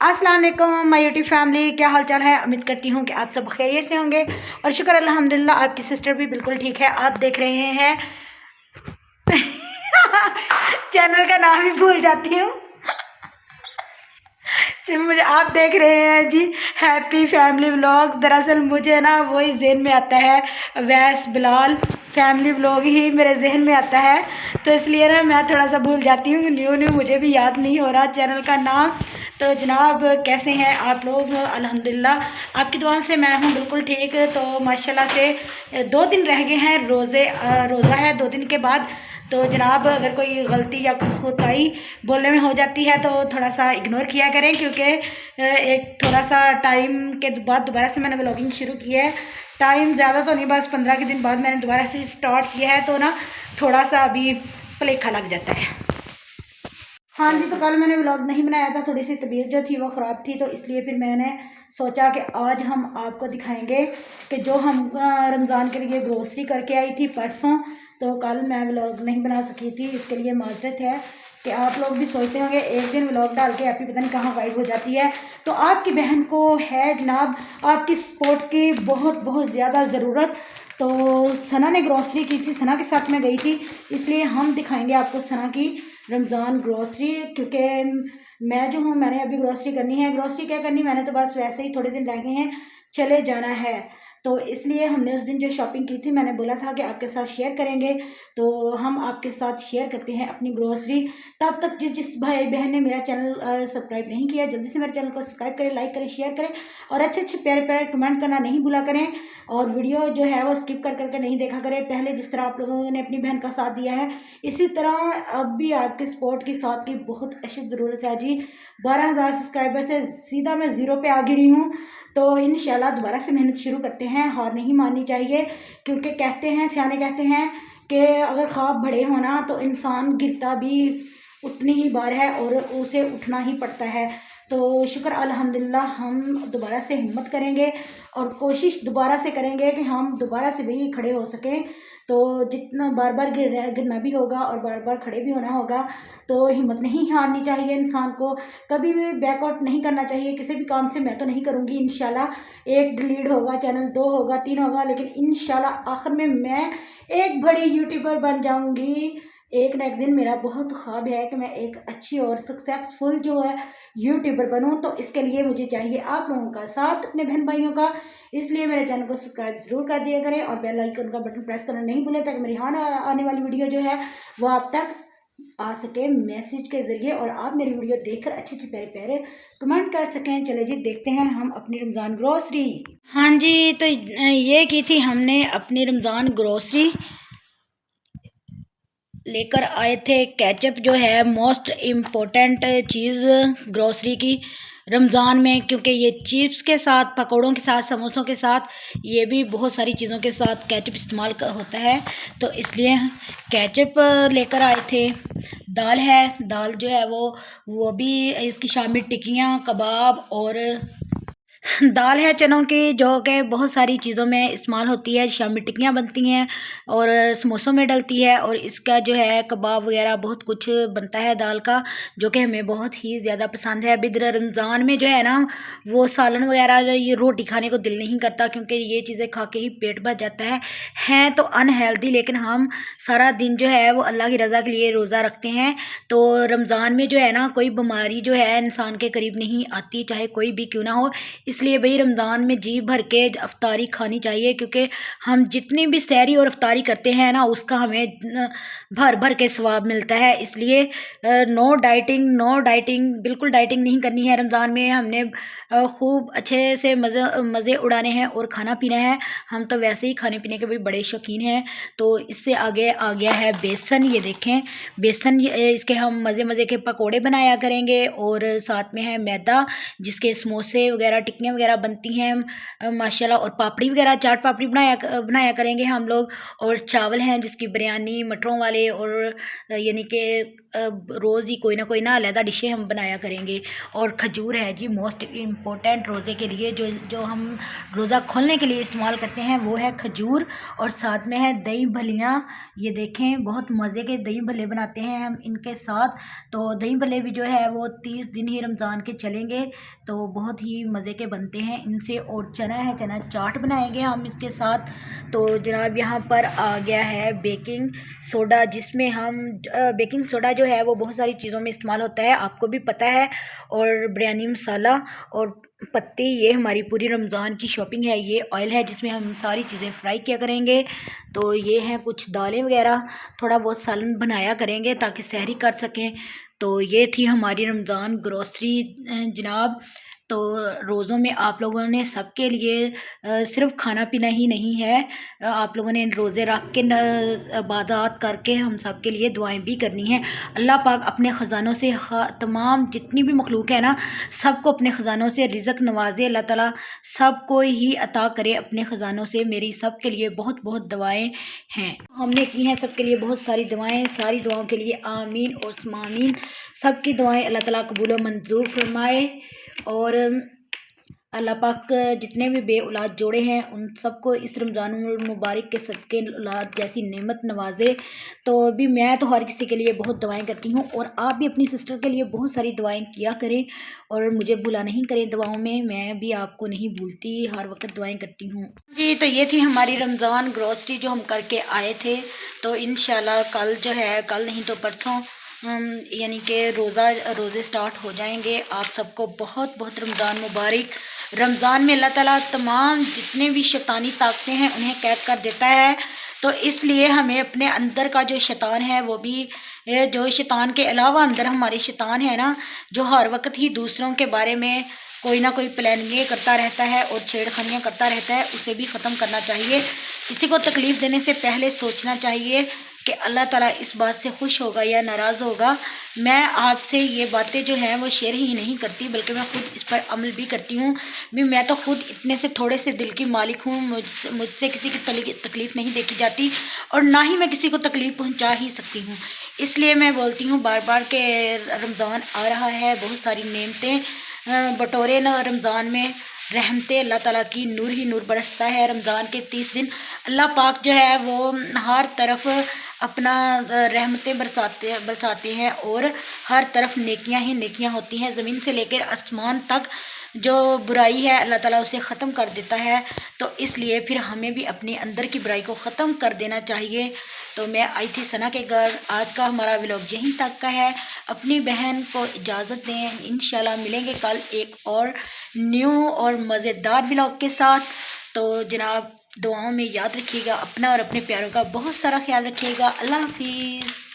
अस्सलाम वालेकुम my YouTube family, क्या हाल चाल है। उम्मीद करती हूँ कि आप सब खैरियत से होंगे और शुक्र अल्हम्दुलिल्लाह आपकी सिस्टर भी बिल्कुल ठीक है। आप देख रहे हैं चैनल का नाम ही भूल जाती हूँ मुझे आप देख रहे हैं जी हैप्पी फैमिली व्लॉग। दरअसल मुझे ना वही जहन में आता है, वैस बिलाल फैमिली व्लॉग ही मेरे जहन में आता है, तो इसलिए ना मैं थोड़ा सा भूल जाती हूँ। न्यू मुझे भी याद नहीं हो रहा चैनल का नाम। तो जनाब कैसे हैं आप लोग? अल्हम्दुलिल्लाह आपकी दुआ से मैं हूँ बिल्कुल ठीक। तो माशाल्लाह से 2 दिन रह गए हैं, रोज़ा है 2 दिन के बाद। तो जनाब अगर कोई गलती या कोताही बोलने में हो जाती है तो थोड़ा सा इग्नोर किया करें, क्योंकि एक थोड़ा सा टाइम के बाद दोबारा से मैंने व्लॉगिंग शुरू की है। टाइम ज़्यादा तो नहीं, बस 15 के दिन बाद मैंने दोबारा से स्टार्ट किया है, तो ना थोड़ा सा अभी भुलेखा लग जाता है। हाँ जी, तो कल मैंने व्लॉग नहीं बनाया था, थोड़ी सी तबीयत जो थी वो ख़राब थी, तो इसलिए फिर मैंने सोचा कि आज हम आपको दिखाएंगे कि जो हम रमज़ान के लिए ग्रोसरी करके आई थी परसों। तो कल मैं व्लॉग नहीं बना सकी थी, इसके लिए माजरत है कि आप लोग भी सोचते होंगे एक दिन व्लॉग डाल के आप ही पता नहीं कहाँ गायब हो जाती है। तो आपकी बहन को है जनाब आपकी सपोर्ट की बहुत बहुत ज़्यादा ज़रूरत। तो सना ने ग्रोसरी की थी, सना के साथ मैं गई थी, इसलिए हम दिखाएंगे आपको सना की रमज़ान ग्रोसरी। क्योंकि मैं जो हूँ मैंने अभी ग्रोसरी करनी है। ग्रोसरी क्या करनी, मैंने तो बस वैसे ही थोड़े दिन रह गए हैं, चले जाना है, तो इसलिए हमने उस दिन जो शॉपिंग की थी मैंने बोला था कि आपके साथ शेयर करेंगे, तो हम आपके साथ शेयर करते हैं अपनी ग्रोसरी। तब तक जिस भाई बहन ने मेरा चैनल सब्सक्राइब नहीं किया, जल्दी से मेरे चैनल को सब्सक्राइब करें, लाइक करें, शेयर करें और अच्छे अच्छे प्यारे प्यारे कमेंट करना नहीं भूला करें। और वीडियो जो है वो स्किप कर करके नहीं देखा करें। पहले जिस तरह आप लोगों ने अपनी बहन का साथ दिया है, इसी तरह अब भी आपके सपोर्ट की साथ की बहुत अच्छी ज़रूरत है जी। 12,000 सब्सक्राइबर से सीधा मैं ज़ीरो पे आ गिरी हूँ। तो इंशाल्लाह दोबारा से मेहनत शुरू करते हैं, हार नहीं माननी चाहिए, क्योंकि कहते हैं सियाने कहते हैं कि अगर ख्वाब बड़े होना तो इंसान गिरता भी उतनी ही बार है और उसे उठना ही पड़ता है। तो शुक्र अल्हम्दुलिल्लाह हम दोबारा से हिम्मत करेंगे और कोशिश दोबारा से करेंगे कि हम दोबारा से भी खड़े हो सकें। तो जितना बार बार गिरना भी होगा और बार बार खड़े भी होना होगा, तो हिम्मत नहीं हारनी चाहिए इंसान को, कभी भी बैकआउट नहीं करना चाहिए किसी भी काम से। मैं तो नहीं करूँगी इंशाल्लाह, 1 डिलीट होगा चैनल, 2 होगा, 3 होगा, लेकिन इंशाल्लाह आखिर में मैं एक बड़ी यूट्यूबर बन जाऊँगी। एक ना एक दिन मेरा बहुत ख्वाब है कि मैं एक अच्छी और सक्सेसफुल जो है यूट्यूबर बनूं। तो इसके लिए मुझे चाहिए आप लोगों का साथ, अपने बहन भाइयों का, इसलिए मेरे चैनल को सब्सक्राइब जरूर कर दिया करें और बेल आइकन का बटन प्रेस करना नहीं भूलें, ताकि मेरी आने वाली वीडियो जो है वो आप तक आ सके मैसेज के ज़रिए और आप मेरी वीडियो देखकर अच्छे अच्छे प्यारे प्यारे कमेंट कर सकें। चले जी देखते हैं हम अपनी रमज़ान ग्रोसरी। हाँ जी, तो ये की थी हमने अपनी रमज़ान ग्रोसरी, लेकर आए थे केचप, जो है मोस्ट इम्पोर्टेंट चीज़ ग्रोसरी की रमज़ान में, क्योंकि ये चिप्स के साथ, पकौड़ों के साथ, समोसों के साथ, ये भी बहुत सारी चीज़ों के साथ केचप इस्तेमाल होता है, तो इसलिए केचप लेकर आए थे। दाल है, दाल जो है वो भी इसकी शामिल टिक्कियाँ, कबाब और दाल है चनों की, जो कि बहुत सारी चीज़ों में इस्तेमाल होती है, शामी टिक्कियाँ बनती हैं और समोसों में डलती है, और इसका जो है कबाब वगैरह बहुत कुछ बनता है दाल का, जो कि हमें बहुत ही ज़्यादा पसंद है। बिदर रमज़ान में जो है ना वो सालन वगैरह ये रोटी खाने को दिल नहीं करता, क्योंकि ये चीज़ें खा के ही पेट भर जाता है। हैं तो अनहेल्दी, लेकिन हम सारा दिन जो है वो अल्लाह की रज़ा के लिए रोज़ा रखते हैं। तो रमज़ान में जो है ना कोई बीमारी जो है इंसान के करीब नहीं आती, चाहे कोई भी क्यों ना हो। इसलिए भाई रमज़ान में जी भर के अफ्तारी खानी चाहिए, क्योंकि हम जितनी भी सहरी और अफ्तारी करते हैं ना उसका हमें भर भर के सवाब मिलता है। इसलिए नो डाइटिंग, बिल्कुल डाइटिंग नहीं करनी है रमज़ान में। हमने खूब अच्छे से मज़े उड़ाने हैं और खाना पीना है। हम तो वैसे ही खाने पीने के भी बड़े शौकीन हैं। तो इससे आगे आ गया है बेसन, ये देखें बेसन, इसके हम मज़े मज़े के पकोड़े बनाया करेंगे, और साथ में है मैदा जिसके समोसे वगैरह टिक्कियाँ روٹیاں وغیرہ بنتی ہیں ماشاءاللہ، اور پاپڑی وغیرہ، چاٹ پاپڑی بنایا کریں گے ہم لوگ، اور چاول ہیں جس کی بریانی مٹروں والے، اور یعنی کہ روز ہی کوئی نہ علیحدہ ڈشیں ہم بنایا کریں گے۔ اور کھجور ہے جی موسٹ امپورٹنٹ روزے کے لیے، جو ہم روزہ کھولنے کے لیے استعمال کرتے ہیں وہ ہے کھجور، اور ساتھ میں ہے دہی بھلیاں۔ یہ دیکھیں بہت مزے کے دہی بھلے بناتے ہیں ہم ان کے ساتھ، تو دہی بھلے بھی جو ہے وہ 30 دن ہی رمضان کے چلیں گے، تو بہت ہی مزے کے بنتے ہیں ان سے۔ اور چنا ہے، چنا چاٹ بنائیں گے ہم اس کے ساتھ۔ تو جناب یہاں پر آ گیا ہے بیکنگ سوڈا، جس میں ہم بیکنگ سوڈا جو ہے وہ بہت ساری چیزوں میں استعمال ہوتا ہے، آپ کو بھی پتہ ہے، اور بریانی مسالہ اور پتی، یہ ہماری پوری رمضان کی شاپنگ ہے۔ یہ آئل ہے جس میں ہم ساری چیزیں فرائی کیا کریں گے۔ تو یہ ہیں کچھ دالیں وغیرہ، تھوڑا بہت سالن بنایا کریں گے تاکہ سحری کر سکیں۔ تو یہ تھی ہماری رمضان گروسری جناب۔ تو روزوں میں آپ لوگوں نے سب کے لیے صرف کھانا پینا ہی نہیں ہے، آپ لوگوں نے روزے رکھ کے عبادات کر کے ہم سب کے لیے دعائیں بھی کرنی ہیں۔ اللہ پاک اپنے خزانوں سے تمام جتنی بھی مخلوق ہے نا، سب کو اپنے خزانوں سے رزق نوازے، اللہ تعالیٰ سب کو ہی عطا کرے اپنے خزانوں سے۔ میری سب کے لیے بہت بہت دعائیں ہیں، ہم نے کی ہیں سب کے لیے بہت ساری دعائیں، ساری دعاؤں کے لیے آمین اور ثم آمین۔ سب کی دعائیں اللہ تعالیٰ قبول و منظور فرمائے، اور اللہ پاک جتنے بھی بے اولاد جوڑے ہیں ان سب کو اس رمضان المبارک کے صدقے اولاد جیسی نعمت نوازے۔ تو بھی میں تو ہر کسی کے لیے بہت دعائیں کرتی ہوں، اور آپ بھی اپنی سسٹر کے لیے بہت ساری دعائیں کیا کریں، اور مجھے بھولا نہیں کریں دعاؤں میں بھی آپ کو نہیں بھولتی، ہر وقت دعائیں کرتی ہوں جی۔ تو یہ تھی ہماری رمضان گروسری جو ہم کر کے آئے تھے۔ تو انشاءاللہ کل جو ہے، کل نہیں تو پرسوں یعنی کہ روزے سٹارٹ ہو جائیں گے۔ آپ سب کو بہت بہت رمضان مبارک۔ رمضان میں اللہ تعالیٰ تمام جتنے بھی شیطانی طاقتیں ہیں انہیں قید کر دیتا ہے، تو اس لیے ہمیں اپنے اندر کا جو شیطان ہے وہ بھی، جو شیطان کے علاوہ اندر ہمارے شیطان ہے نا، جو ہر وقت ہی دوسروں کے بارے میں کوئی نہ کوئی پلاننگیں کرتا رہتا ہے اور چھیڑ خانیاں کرتا رہتا ہے، اسے بھی ختم کرنا چاہیے۔ کسی کو تکلیف دینے سے پہلے سوچنا چاہیے کہ اللہ تعالیٰ اس بات سے خوش ہوگا یا ناراض ہوگا۔ میں آپ سے یہ باتیں جو ہیں وہ شیئر ہی نہیں کرتی، بلکہ میں خود اس پر عمل بھی کرتی ہوں۔ میں تو خود اتنے سے تھوڑے سے دل کی مالک ہوں، مجھ سے کسی کی تکلیف نہیں دیکھی جاتی، اور نہ ہی میں کسی کو تکلیف پہنچا ہی سکتی ہوں۔ اس لیے میں بولتی ہوں بار بار کہ رمضان آ رہا ہے، بہت ساری نعمتیں بٹورے نا رمضان میں، رحمتیں اللہ تعالیٰ کی نور ہی نور برستا ہے۔ رمضان کے 30 دن اللہ پاک جو ہے وہ ہر طرف اپنا رحمتیں برساتے ہیں، اور ہر طرف نیکیاں ہی نیکیاں ہوتی ہیں، زمین سے لے کر آسمان تک جو برائی ہے اللہ تعالیٰ اسے ختم کر دیتا ہے۔ تو اس لیے پھر ہمیں بھی اپنے اندر کی برائی کو ختم کر دینا چاہیے۔ تو میں آئی تھی ثنا کے گھر، آج کا ہمارا ولاگ یہیں تک کا ہے۔ اپنی بہن کو اجازت دیں، انشاءاللہ ملیں گے کل ایک اور نیو اور مزیدار ولاگ کے ساتھ۔ تو جناب دعاؤں میں یاد رکھیے گا اپنا اور اپنے پیاروں کا بہت سارا خیال رکھیے گا۔ اللہ حافظ۔